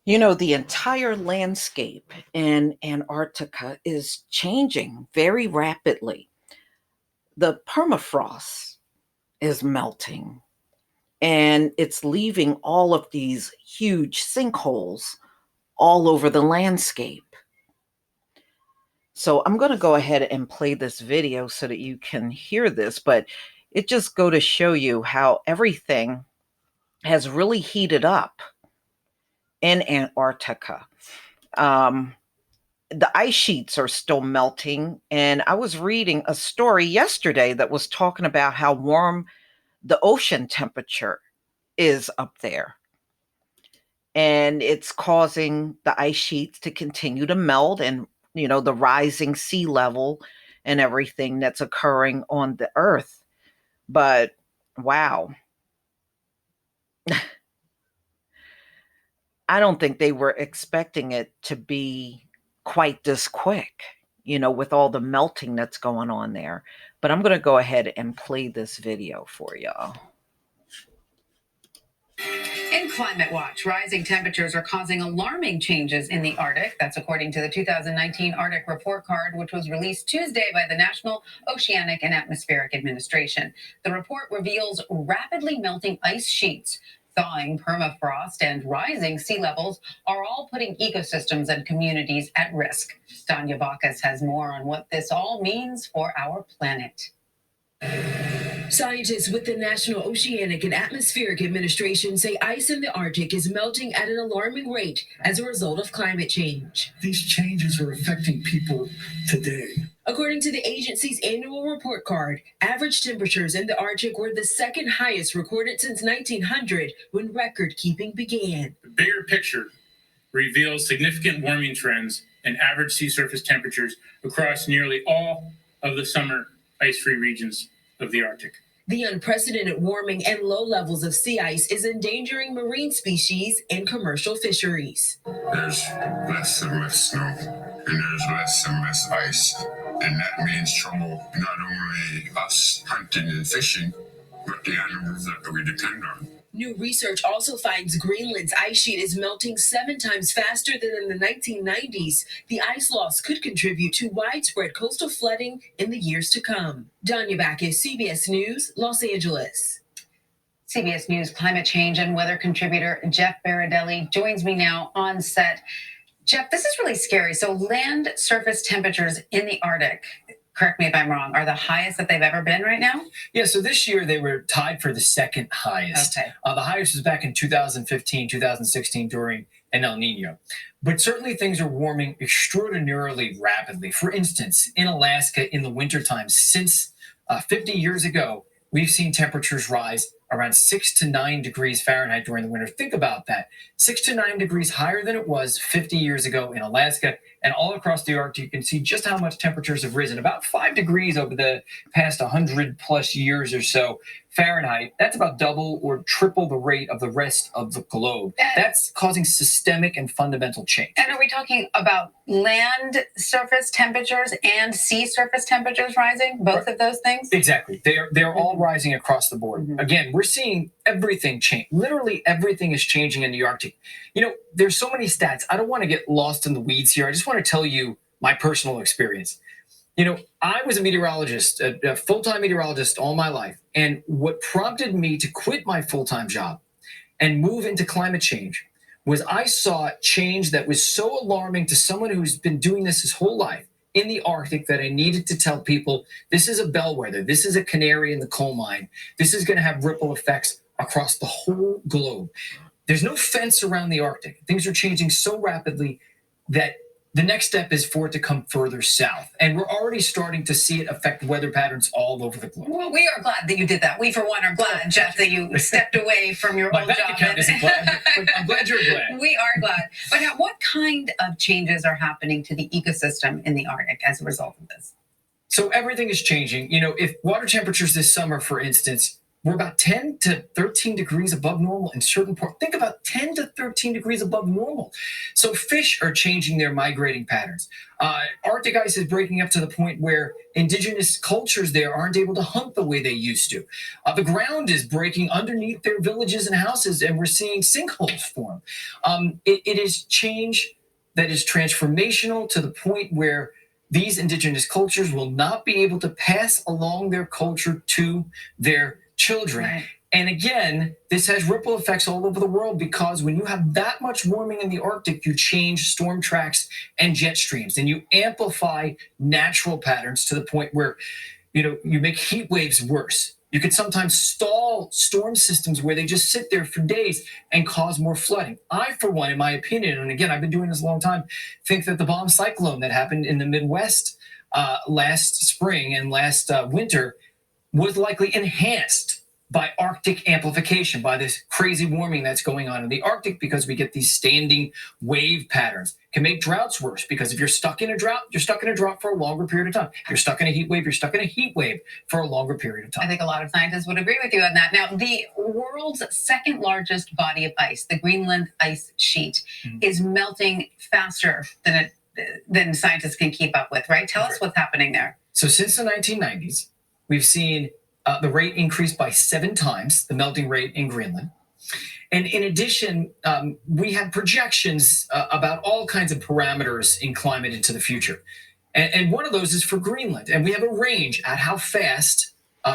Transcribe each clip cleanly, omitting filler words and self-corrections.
The entire landscape in Antarctica is changing very rapidly. The permafrost is melting and it's leaving all of these huge sinkholes all over the landscape. So I'm going to go ahead and play this video so that you can hear this, but it just go to show you how everything has really heated up in Antarctica. Um, the ice sheets are still melting. And I was reading a story yesterday that was talking about how warm the ocean temperature is up there. And it's causing the ice sheets to continue to melt and, the rising sea level and everything that's occurring on the earth. But wow, I don't think they were expecting it to be quite this quick, with all the melting that's going on there. But I'm going to go ahead and play this video for y'all. In Climate Watch, rising temperatures are causing alarming changes in the Arctic. That's according to the 2019 Arctic Report Card, which was released Tuesday by the National Oceanic and Atmospheric Administration. The report reveals rapidly melting ice sheets. Thawing permafrost and rising sea levels are all putting ecosystems and communities at risk. Danya Bacchus has more on what this all means for our planet. Scientists with the National Oceanic and Atmospheric Administration say ice in the Arctic is melting at an alarming rate as a result of climate change. These changes are affecting people today. According to the agency's annual report card, average temperatures in the Arctic were the second highest recorded since 1900, when record keeping began. The bigger picture reveals significant warming trends and average sea surface temperatures across nearly all of the summer ice-free regions of the Arctic. The unprecedented warming and low levels of sea ice is endangering marine species and commercial fisheries. There's less and less snow, and there's less and less ice. And that means trouble, not only us hunting and fishing, but the animals that we depend on. New research also finds Greenland's ice sheet is melting 7 times faster than in the 1990s. The ice loss could contribute to widespread coastal flooding in the years to come. Danya Bacchus, CBS News, Los Angeles. CBS News climate change and weather contributor Jeff Baradelli joins me now on set. Jeff, this is really scary. So land surface temperatures in the Arctic, correct me if I'm wrong, are the highest that they've ever been right now? Yeah, so this year they were tied for the second highest. Okay. The highest was back in 2015, 2016 during an El Nino. But certainly things are warming extraordinarily rapidly. For instance, in Alaska in the wintertime, since 50 years ago, we've seen temperatures rise around 6 to 9 degrees Fahrenheit during the winter. Think about that. 6 to 9 degrees higher than it was 50 years ago in Alaska. And all across the Arctic, you can see just how much temperatures have risen. About 5 degrees over the past 100 plus years or so Fahrenheit. That's about double or triple the rate of the rest of the globe. That's causing systemic and fundamental change. And are we talking about land surface temperatures and sea surface temperatures rising? Both of those things? Exactly. They're all rising across the board. Mm-hmm. Again, we're seeing everything change. Literally everything is changing in the Arctic. There's so many stats. I don't want to get lost in the weeds here. I just want to tell you my personal experience. I was a meteorologist, a full-time meteorologist all my life. And what prompted me to quit my full-time job and move into climate change was I saw change that was so alarming to someone who's been doing this his whole life in the Arctic that I needed to tell people, this is a bellwether. This is a canary in the coal mine. This is going to have ripple effects across the whole globe. There's no fence around the Arctic. Things are changing so rapidly that the next step is for it to come further south. And we're already starting to see it affect weather patterns all over the globe. Well, we are glad that you did that. We, for one, are glad, Jeff, that you stepped away from your old bank job. account isn't glad, but I'm glad you're glad. We are glad. But now, what kind of changes are happening to the ecosystem in the Arctic as a result of this? So everything is changing. If water temperatures this summer, for instance, we're about 10 to 13 degrees above normal in certain parts. Think about 10 to 13 degrees above normal. So fish are changing their migrating patterns. Arctic ice is breaking up to the point where indigenous cultures there aren't able to hunt the way they used to. The ground is breaking underneath their villages and houses, and we're seeing sinkholes form. It is change that is transformational to the point where these indigenous cultures will not be able to pass along their culture to their children. Right. And again, this has ripple effects all over the world, because when you have that much warming in the Arctic, you change storm tracks and jet streams, and you amplify natural patterns to the point where, you make heat waves worse. You could sometimes stall storm systems where they just sit there for days and cause more flooding. I, for one, in my opinion, and again, I've been doing this a long time, think that the bomb cyclone that happened in the Midwest last spring and last winter was likely enhanced by Arctic amplification, by this crazy warming that's going on in the Arctic, because we get these standing wave patterns. Can make droughts worse, because if you're stuck in a drought, you're stuck in a drought for a longer period of time. If you're stuck in a heat wave, you're stuck in a heat wave for a longer period of time. I think a lot of scientists would agree with you on that. Now, the world's second largest body of ice, the Greenland ice sheet, is melting faster than scientists can keep up with, right? Tell us what's happening there. So since the 1990s, we've seen the rate increased by 7 times, the melting rate in Greenland. And in addition, we have projections about all kinds of parameters in climate into the future. And one of those is for Greenland. And we have a range at how fast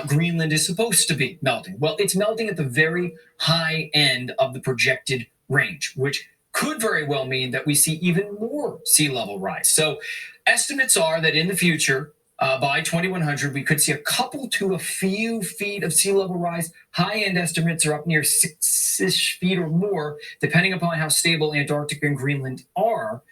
Greenland is supposed to be melting. Well, it's melting at the very high end of the projected range, which could very well mean that we see even more sea level rise. So estimates are that in the future, by 2100, we could see a couple to a few feet of sea level rise. High-end estimates are up near 6-ish feet or more, depending upon how stable Antarctica and Greenland are.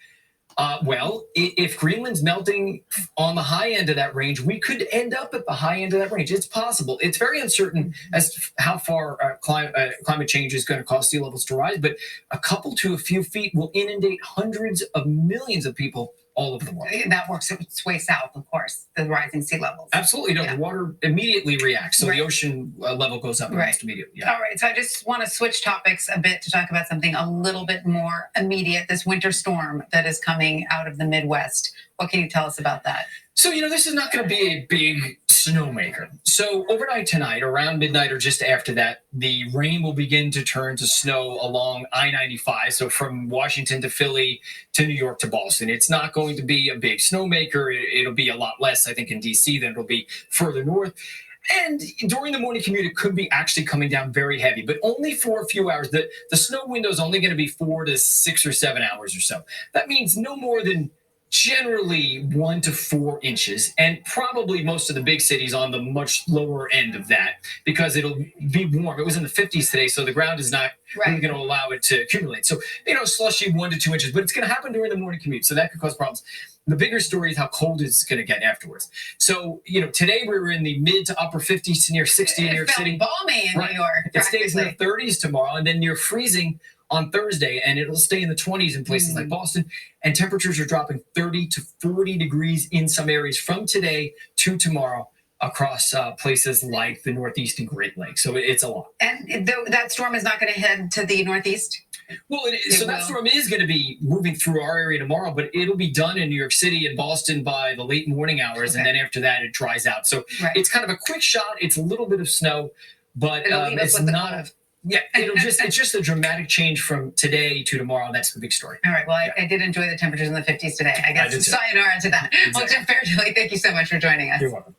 Well, if Greenland's melting on the high end of that range, we could end up at the high end of that range. It's possible. It's very uncertain as to how far climate change is going to cause sea levels to rise, but a couple to a few feet will inundate hundreds of millions of people all over the world. That works its way south, of course, the rising sea levels. Absolutely. No, Yeah. The water immediately reacts. So Right. the ocean level goes up almost immediately. Yeah. All right. So I just want to switch topics a bit to talk about something a little bit more immediate, this winter storm that is coming out of the Midwest. What can you tell us about that? So, this is not going to be a big snowmaker. So overnight tonight, around midnight or just after that, the rain will begin to turn to snow along I-95. So from Washington to Philly to New York to Boston. It's not going to be a big snowmaker. It'll be a lot less, I think, in DC than it'll be further north. And during the morning commute, it could be actually coming down very heavy, but only for a few hours. The snow window is only going to be 4 to 6 or 7 hours or so. That means no more than generally 1 to 4 inches, and probably most of the big cities on the much lower end of that, because it'll be warm. It was in the 50s today, so the ground is not really going to allow it to accumulate. So, slushy 1 to 2 inches, but it's going to happen during the morning commute, so that could cause problems. The bigger story is how cold it's going to get afterwards. So, today we were in the mid to upper 50s to near 60 in New York City. Balmy in New York. It stays in the 30s tomorrow, and then near freezing on Thursday, and it'll stay in the 20s in places like Boston, and temperatures are dropping 30 to 40 degrees in some areas from today to tomorrow across places like the Northeast and Great Lakes. So it's a lot. And that storm is not going to head to the Northeast? Well, that storm is going to be moving through our area tomorrow, but it'll be done in New York City and Boston by the late morning hours, and then after that it dries out. So it's kind of a quick shot. It's a little bit of snow, but it's not. Yeah, it's just a dramatic change from today to tomorrow. That's the big story. All right. Well, I did enjoy the temperatures in the 50s today. I guess sayonara to that. Exactly. Well, Jeff Fairjoy, thank you so much for joining us. You're welcome.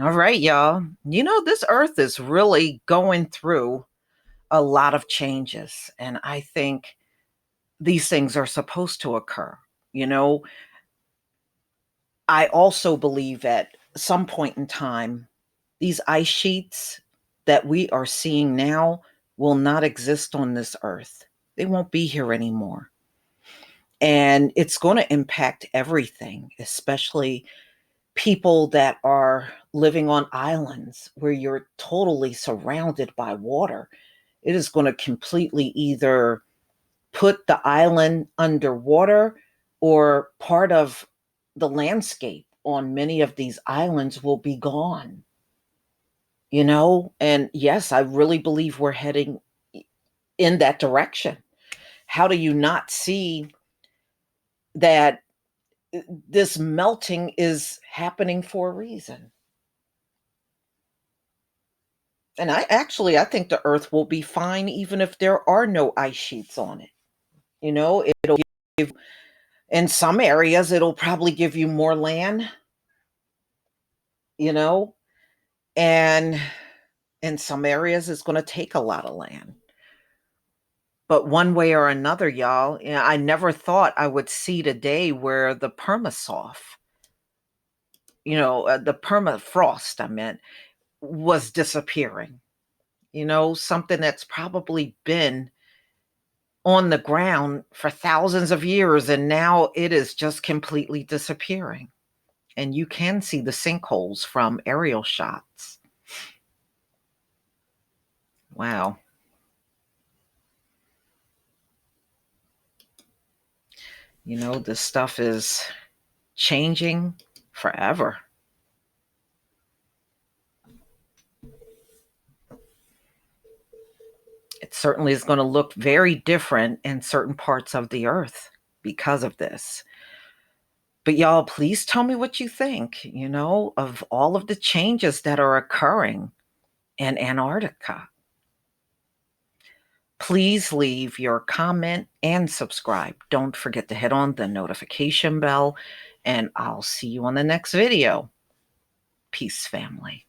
All right, y'all. This Earth is really going through a lot of changes, and I think these things are supposed to occur. I also believe at some point in time, these ice sheets that we are seeing now will not exist on this earth. They won't be here anymore. And it's going to impact everything, especially people that are living on islands where you're totally surrounded by water. It is going to completely either put the island underwater, or part of the landscape on many of these islands will be gone. And yes, I really believe we're heading in that direction. How do you not see that this melting is happening for a reason? And I think the earth will be fine even if there are no ice sheets on it. It'll give, in some areas, it'll probably give you more land, you know, and in some areas, it's going to take a lot of land. But one way or another, y'all, I never thought I would see the day where the the permafrost, I meant, was disappearing. Something that's probably been on the ground for thousands of years, and now it is just completely disappearing. And you can see the sinkholes from aerial shots. Wow. This stuff is changing forever. It certainly is going to look very different in certain parts of the earth because of this. But y'all, please tell me what you think, of all of the changes that are occurring in Antarctica. Please leave your comment and subscribe. Don't forget to hit on the notification bell, and I'll see you on the next video. Peace, family.